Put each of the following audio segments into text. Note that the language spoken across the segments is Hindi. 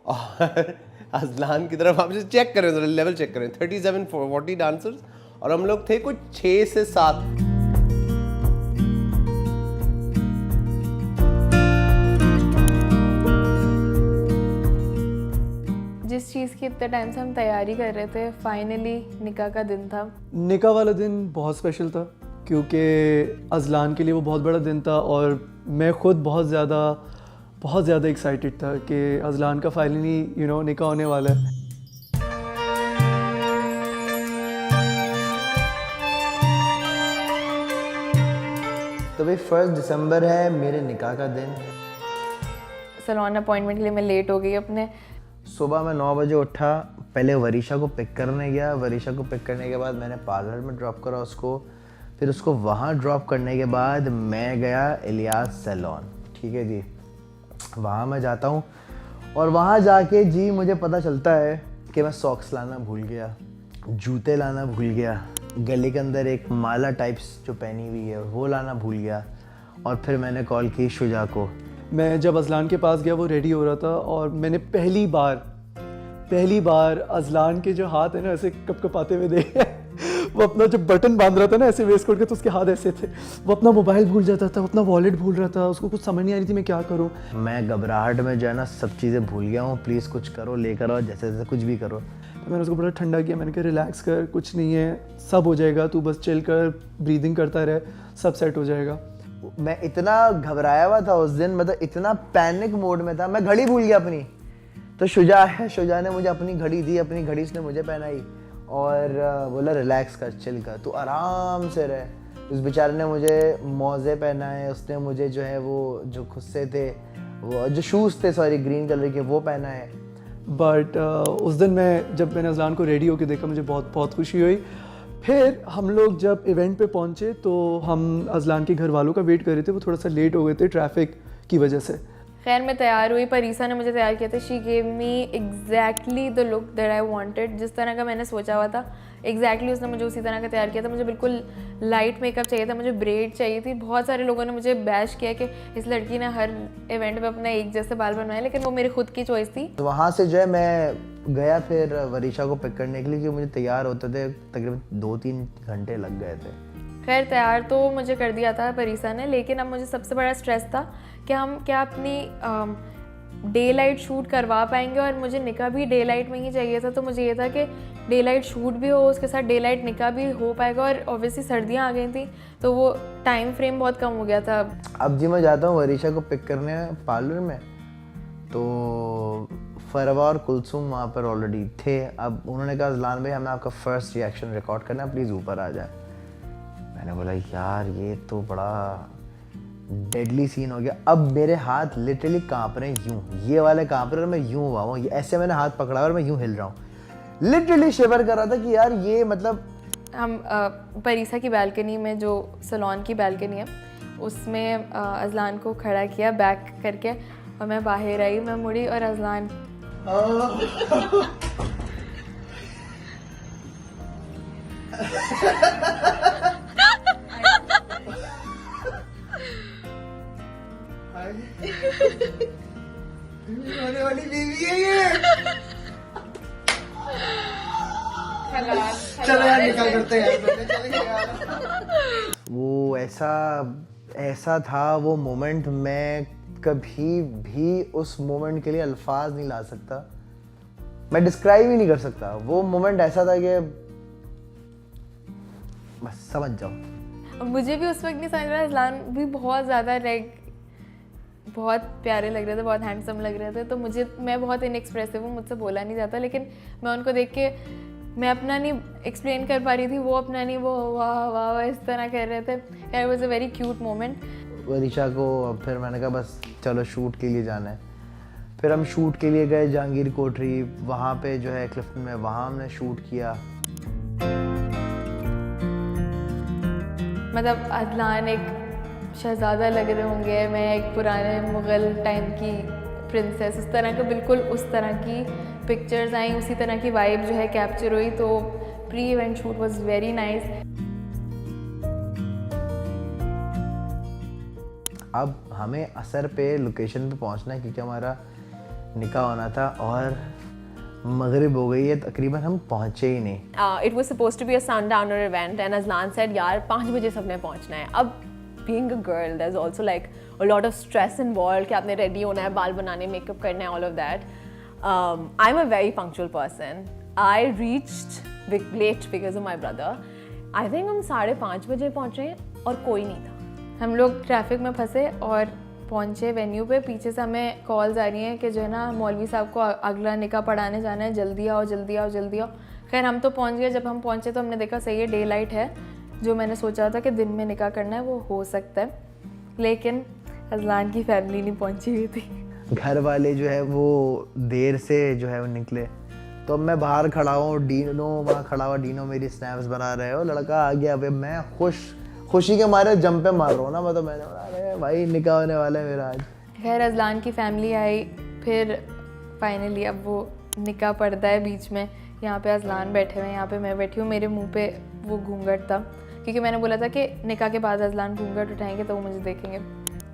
और अजलान की तरफ आप चेक करें, जरा लेवल चेक करें, 37-40 डांसर्स और हम लोग थे कुछ 6 से 7। जिस चीज़ की इतने टाइम से हम तैयारी कर रहे थे, फाइनली निकाह का दिन था। निकाह वाला दिन बहुत स्पेशल था क्योंकि अजलान के लिए वो बहुत बड़ा दिन था और मैं ख़ुद बहुत ज़्यादा एक्साइटेड था कि अजलान का फाइनली निकाह होने वाला है। तो भाई 1 दिसंबर है मेरे निकाह का दिन। सैलून अपॉइंटमेंट के लिए मैं लेट हो गई अपने। सुबह मैं 9 बजे उठा, पहले वरीशा को पिक करने गया। वरीशा को पिक करने के बाद मैंने पार्लर में ड्रॉप करा उसको, फिर उसको वहाँ ड्रॉप करने के बाद मैं गया इलियास सैलून। ठीक है जी, वहाँ मैं जाता हूँ और वहाँ जाके जी मुझे पता चलता है कि मैं सॉक्स लाना भूल गया, जूते लाना भूल गया, गले के अंदर एक माला टाइप्स जो पहनी हुई है वो लाना भूल गया। और फिर मैंने कॉल की शुजा को। मैं जब अजलान के पास गया वो रेडी हो रहा था और मैंने पहली बार अजलान के जो हाथ है ना ऐसे कपकपाते हुए देखे। वो अपना जो बटन बांध रहा था ना ऐसे वेस्ट कोट के, तो उसके हाथ ऐसे थे। वो अपना मोबाइल भूल जाता था, अपना वॉलेट भूल रहा था, उसको कुछ समझ नहीं आ रही थी मैं क्या करूँ। मैं घबराहट में जो है ना सब चीज़ें भूल गया हूँ, प्लीज़ कुछ करो, लेकर आओ, जैसे जैसे कुछ भी करो। तो मैंने उसको बड़ा ठंडा किया, मैंने कहा रिलैक्स कर, कुछ नहीं है, सब हो जाएगा, तू बस चिल कर, ब्रीदिंग करता रहे, सब सेट हो जाएगा। मैं इतना घबराया हुआ था उस दिन, मतलब इतना पैनिक मोड में था, मैं घड़ी भूल गया अपनी। तो शुजा ने मुझे अपनी घड़ी दी, अपनी घड़ी उसने मुझे पहनाई और बोला रिलैक्स कर, चिल कर, तू आराम से रह। उस बेचारे ने मुझे मोज़े पहनाए, उसने मुझे जो है वो जो खुद से थे वो जो शूज़ थे सॉरी ग्रीन कलर के वो पहनाए। बट उस दिन जब मैंने अजलान को रेडी होकर देखा मुझे बहुत खुशी हुई। फिर हम लोग जब इवेंट पे पहुंचे तो हम अजलान के घर वालों का वेट कर रहे थे, वो थोड़ा सा लेट हो गए थे ट्रैफिक की वजह से। खैर मैं तैयार हुई, परीसा ने मुझे तैयार किया था। She gave me exactly the look that I wanted, जिस तरह का मैंने सोचा हुआ था एग्जैक्टली उसने मुझे उसी तरह का तैयार किया था। मुझे बिल्कुल लाइट मेकअप चाहिए था, मुझे ब्रेड चाहिए थी। बहुत सारे लोगों ने मुझे बैश किया कि इस लड़की ने हर इवेंट पे अपना एक जैसे बाल बनवाए, लेकिन वो मेरी खुद की चॉइस थी। तो वहाँ से जो है मैं गया फिर वरीशा को पिक करने के लिए, क्योंकि मुझे तैयार होते थे तकरीबन 2-3 घंटे लग गए थे। खैर तैयार तो मुझे कर दिया था परीसा ने, लेकिन अब मुझे सबसे बड़ा स्ट्रेस था कि हम क्या अपनी डे लाइट शूट करवा पाएंगे, और मुझे निकाह भी डे लाइट में ही चाहिए था। तो मुझे ये था कि डे लाइट शूट भी हो, उसके साथ डे लाइट निकाह भी हो पाएगा, और ऑब्वियसली सर्दियाँ आ गई थी तो वो टाइम फ्रेम बहुत कम हो गया था। अब जी मैं जाता हूँ वरीशा को पिक करने पार्लर में, तो फरवा और कुलसुम वहाँ पर ऑलरेडी थे। अब उन्होंने कहा अजलान भाई हमें आपका फर्स्ट रिएक्शन रिकॉर्ड करना है, प्लीज़ ऊपर आ जाए। मैंने बोला यार ये तो बड़ा डेडली सीन हो गया। अब मेरे हाथ लिटरली काँप रहे हैं, यूँ ये वाले काँप रहे और मैं यूँ हुआ हूँ, ऐसे मैंने हाथ पकड़ा और मैं यूँ हिल रहा हूँ, लिटरली शिवर कर रहा था कि यार ये मतलब। हम परीसा की बालकनी में, जो सैलून की बालकनी है उसमें अजलान को खड़ा किया बैक करके, और मैं बाहर आई, मैं मुड़ी और अजलान होने वाली बीवी है ये। चलो यार निकल करते हैं। वो ऐसा था वो मोमेंट, मैं कभी भी उस मोमेंट के लिए अल्फाज नहीं ला सकता, मैं डिस्क्राइब ही नहीं कर सकता। वो मोमेंट ऐसा था कि बस समझ जाओ। मुझे भी उस वक्त नहीं समझ रहा। अजलान भी बहुत ज़्यादा बहुत प्यारे लग रहे थे, बहुत हैंडसम लग रहे थे। तो मैं बहुत इनएक्सप्रेसिव हूँ, मुझसे बोला नहीं जाता, लेकिन मैं उनको देख के मैं अपना नहीं एक्सप्लेन कर पा रही थी, वो अपना नहीं, वो वाह वाह वाह इस तरह कर रहे थे। It was a very cute moment. Varisha को फिर मैंने कहा बस चलो शूट के लिए जाना है। फिर हम शूट के लिए गए जहांगीर कोठरी, वहाँ पे जो है क्लिफ्टन में, वहाँ हमने शूट किया। मतलब अदलान एक शहज़ादा लग रहे होंगे, मैं एक पुराने मुग़ल टाइम की प्रिंसेस, उस तरह का, बिल्कुल उस तरह की पिक्चर्स आई, उसी तरह की वाइब जो है कैप्चर हुई। तो pre event shoot was very nice. अब हमें असर पे लोकेशन पे पहुंचना है, क्योंकि हमारा निकाह होना था और मगरिब हो गई है, तकरीबन हम पहुंचे ही नहीं। It was supposed to be a sundowner event and Azlan said यार 5 बजे सबने पहुंचना है। अब being a girl there's also like a lot of stress involved कि आपने ready होना है, बाल बनाने, makeup करना है, all of that. I'm a very punctual person. I reached late because of my brother. I think हम 5:30 बजे पहुंचे और कोई नहीं था। हम लोग ट्रैफिक में फंसे और पहुंचे वेन्यू पे। पीछे से हमें कॉल्स आ रही हैं कि जो है ना मौलवी साहब को अगला निकाह पढ़ाने जाना है, जल्दी आओ जल्दी आओ जल्दी आओ। खैर हम तो पहुंच गए। जब हम पहुंचे तो हमने देखा सही है डे लाइट है, जो मैंने सोचा था कि दिन में निकाह करना है वो हो सकता है, लेकिन अजलान की फैमिली नहीं पहुंची हुई थी। घर वाले जो है वो देर से जो है वो निकले, तो मैं बाहर खड़ा हूँ, डीनो वहाँ खड़ा हुआ, डीनो मेरी स्नैप्स बना रहे हो, लड़का आ गया। अब मैं खुशी के मारे जंपे मार रहा हूँ ना, मतलब मैंने बोला अरे भाई निकाह होने वाला है मेरा आज। खैर अजलान की फैमिली आई, फिर फाइनली अब वो निकाह पड़ता है बीच में। यहाँ पे अजलान बैठे हुए हैं, यहाँ पे मैं बैठी हूँ, मेरे मुंह पे वो घूंघट था क्योंकि मैंने बोला था कि निकाह के बाद अजलान घूंघट उठाएंगे तो वो मुझे देखेंगे।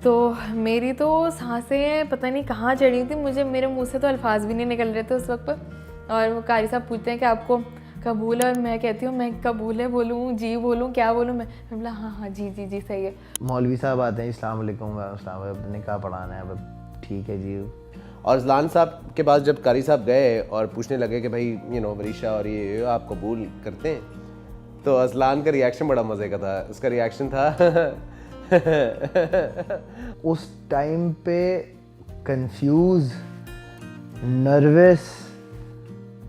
तो मेरी तो सांसें पता नहीं कहाँ चढ़ी थी, मुझे मेरे मुंह से तो अल्फाज भी नहीं निकल रहे थे उस वक्त। और वो कारी साहब पूछते हैं कि आपको कबूल है, और मैं कहती हूँ मैं कबूल है बोलूँ, जी बोलूँ, क्या बोलूँ। मैं बोला हाँ हाँ जी जी जी सही है। मौलवी साहब आते हैं, अस्सलाम वालेकुम, निकाह पढ़ाना है, अब ठीक है जी। और अजलान साहब के पास जब कारी साहब गए और पूछने लगे कि भाई वरीशा और ये आप कबूल करते हैं, तो अजलान का रिएक्शन बड़ा मज़े का था। उसका रिएक्शन था उस टाइम पे कंफ्यूज, नर्वस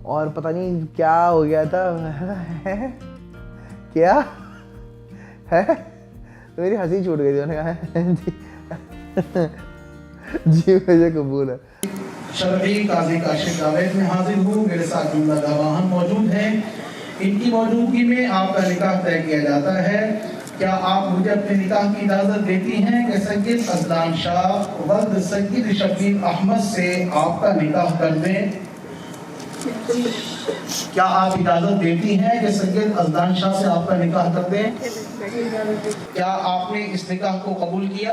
और पता नहीं क्या हो गया था। क्या है, तो मेरी हंसी छूट गई थी। उन्होंने कहा जी मुझे कबूल है। शरफी काजी काशिफ जावेद में हाजिर हूँ, मेरे साथ जुमला गवाहन मौजूद हैं। इनकी मौजूदगी में आपका निकाह तय किया जाता है। क्या आप मुझे अपने निकाह की इजाज़त देती हैं कि सैयद अजलान शाह वल्द सैयद शबीर अहमद से आपका निकाह कर दें? क्या आप इजाज़त देती हैं कि सैयद अजलान शाह से आपका निकाह कर दें? क्या आपने इस निकाह को कबूल किया?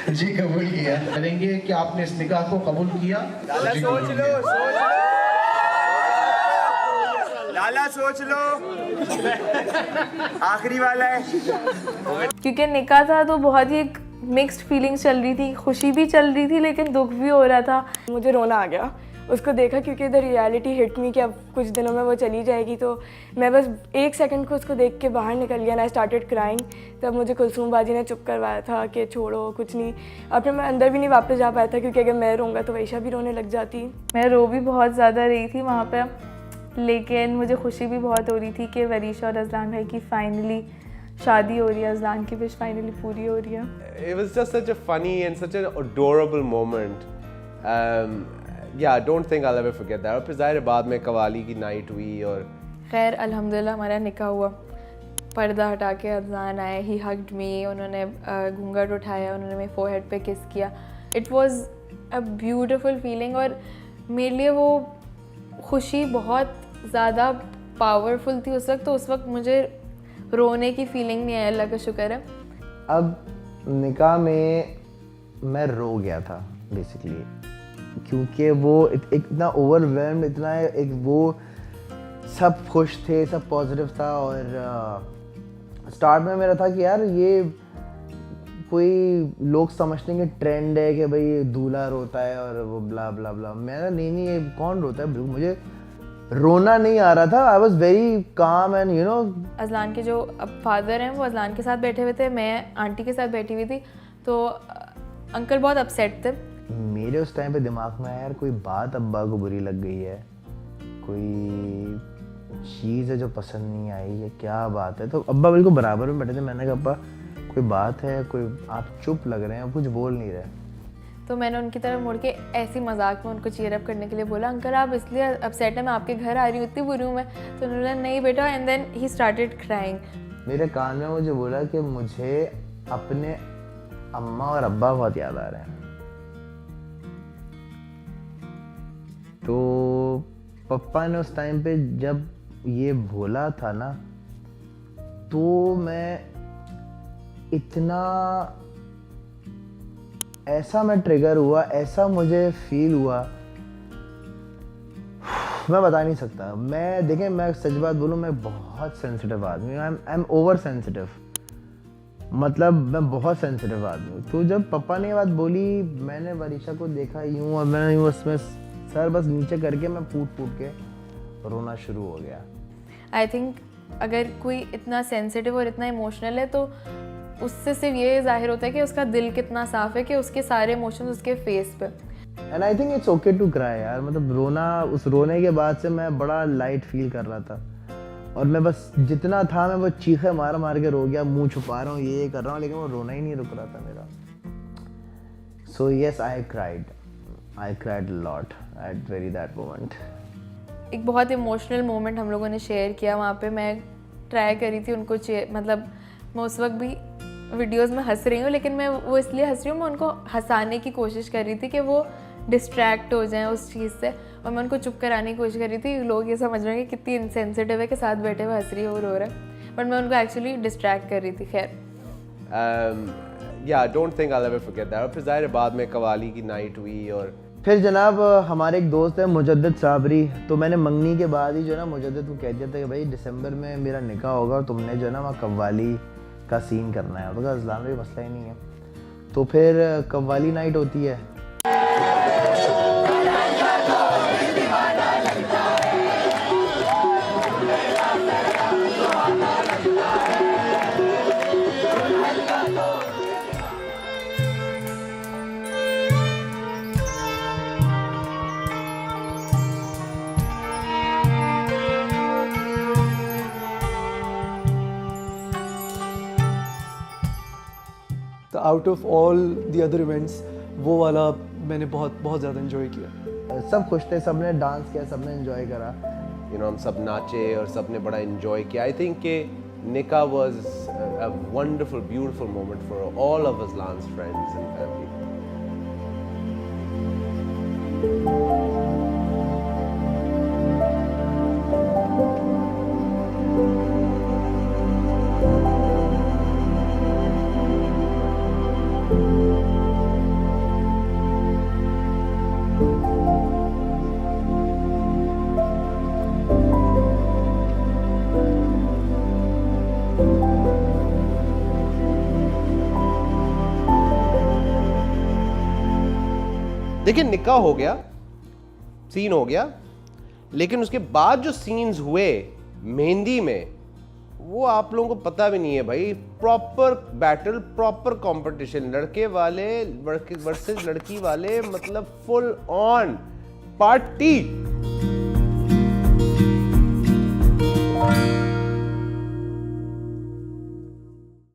जी कबूल किया। करेंगे कि आपने इस निकाह को कबूल किया? लाला सोच लो, आखिरी वाला है। क्योंकि निकाह था तो बहुत ही एक मिक्स्ड फीलिंग्स चल रही थी, खुशी भी चल रही थी लेकिन दुख भी हो रहा था। मुझे रोना आ गया उसको देखा, क्योंकि इधर रियलिटी हिट मी कि अब कुछ दिनों में वो चली जाएगी। तो मैं बस 1 सेकंड को उसको देख के बाहर निकल गया, आई स्टार्टेड क्राइंग। तब मुझे कुलसूम बाजी ने चुप करवाया था कि छोड़ो कुछ नहीं। और फिर मैं अंदर भी नहीं वापस जा पाया था, क्योंकि अगर मैं रोऊंगा तो वैशा भी रोने लग जाती। मैं रो भी बहुत ज़्यादा रही थी वहाँ पे, लेकिन मुझे खुशी भी बहुत हो रही थी कि वरीशा और अजलान भाई की फाइनली शादी हो रही है, अजलान की विश फाइनली पूरी हो रही है। It was just such a funny and such an adorable moment. Yeah, I don't think I'll ever forget that. और फिर ज़ाहिर है बाद में कवाली की नाइट हुई और खैर अल्हम्दुलिल्लाह हमारा निकाह हुआ। पर्दा हटा के अजलान आए, ही हग्ड मी, उन्होंने घूंघट उठाया, उन्होंने मेरे फोरहेड पे किस किया। It was a beautiful feeling और मेरे लिए वो खुशी बहुत ज़्यादा पावरफुल थी उस वक्त। तो उस वक्त मुझे रोने की फीलिंग नहीं आई, अल्लाह का शुक्र है। अब निकाह में मैं रो गया था बेसिकली, क्योंकि वो इतना ओवरवेल्म, इतना एक वो सब खुश थे, सब पॉजिटिव था। और स्टार्ट में मेरा था कि यार ये कोई लोग समझते हैं कि ट्रेंड है कि भाई दूल्हा रोता है और वो ब्ला ब्ला ब्ला। मैंने नहीं ये कौन रोता है, मुझे रोना नहीं आ रहा था। I was very calm and Azlan के जो अब फादर हैं वो अजलान के साथ बैठे हुए थे, मैं आंटी के साथ बैठी हुई थी। तो अंकल बहुत अपसेट थे। मेरे उस टाइम पे दिमाग में आया यार कोई बात अब्बा को बुरी लग गई है, कोई चीज़ है जो पसंद नहीं आई है, क्या बात है। तो अब्बा बिल्कुल बराबर में बैठे थे। मैंने कहा अब्बा कोई बात है, कोई आप चुप लग रहे हैं, कुछ बोल नहीं रहे। तो मैंने उनकी तरफ मुड़ के ऐसी मजाक में उनको चीयर अप करने के लिए बोला, अंकल आप इसलिए अपसेट है, मैं आपके घर आ रही हूँ, इतनी बुरी हूँ मैं। तो उन्होंने नहीं बेटा, and then he started crying. मेरे कान में मुझे बोला कि मुझे अपने अम्मा और अब्बा बहुत याद आ रहे हैं। तो पप्पा ने उस टाइम पे जब ये बोला था ना, तो मैं इतना ऐसा मैं ट्रिगर हुआ, ऐसा मुझे फील हुआ, मैं बता नहीं सकता। मैं देखें, मैं सच बात बोलूँ, मैं बहुत सेंसिटिव आदमी हूँ। आई एम ओवर सेंसिटिव, मतलब मैं बहुत सेंसिटिव आदमी हूँ। तो जब पापा ने ये बात बोली, मैंने वरीशा को देखा यूँ और मैं यूँ उसमें सर बस नीचे करके मैं फूट के रोना शुरू हो गया। आई थिंक अगर कोई इतना सेंसिटिव और इतना इमोशनल है तो उससे सिर्फ ये जाहिर होता है कि उसका दिल कितना साफ़ है कि उसके सारे इमोशंस उसके फेस पे। And I think it's okay to cry यार, मतलब रोना, उस रोने के बाद से मैं बड़ा लाइट फील कर रहा था और मैं बस जितना था मैं वो चीखे मार के रो गया, मुंह छुपा रहा हूँ, ये कर रहा हूँ, लेकिन वो रोना ही नहीं रुक रहा था मेरा। So yes, I cried lot at very that moment. एक बहुत इमोशनल मोमेंट हम लोगों ने शेयर किया वहाँ पे। मैं ट्राई करी थी उनको मतलब मैं उस वक्त भी वीडियोस में हंस रही हूँ, लेकिन मैं वो इसलिए हंस रही हूँ, मैं उनको हंसाने की कोशिश कर रही थी कि वो डिस्ट्रैक्ट हो जाएं उस चीज़ से, और मैं उनको चुप कराने की कोशिश कर रही थी। लोग ये समझ रहे हैं कि कितनी इनसेंसिटिव है कि साथ बैठे हुए हंस रही है और रो रहा है, बट मैं उनको एक्चुअली डिस्ट्रैक्ट कर रही थी। खैर या don't think I ever forget that. और फिर ज़ाहिर है बाद में कवाली की नाइट हुई और फिर जनाब हमारे एक दोस्त है मुजद्दिद साबरी, तो मैंने मंगनी के बाद ही जो है ना मुजद्दिद को कह दिया था कि भाई दिसंबर में मेरा निकाह होगा और तुमने जो है ना वहाँ कव्वाली का सीन करना है। तो कहा अज़लान में मसला ही नहीं है। तो फिर कव्वाली नाइट होती है। तो out of all the other events वो वाला मैंने बहुत ज़्यादा इन्जॉय किया। सब खुश थे, सब ने डांस किया, सब ने एंजॉय करा। हम सब नाचे और सब ने बड़ा इन्जॉय किया। आई थिंक कि निकाह was a wonderful beautiful moment for all of Azlan's friends and family. देखिए निकाह हो गया, सीन हो गया, लेकिन उसके बाद जो सीन्स हुए मेहंदी में, वो आप लोगों को पता भी नहीं है भाई। प्रॉपर बैटल, प्रॉपर कंपटीशन, लड़के वाले वर्सेस लड़की वाले, मतलब फुल ऑन पार्टी।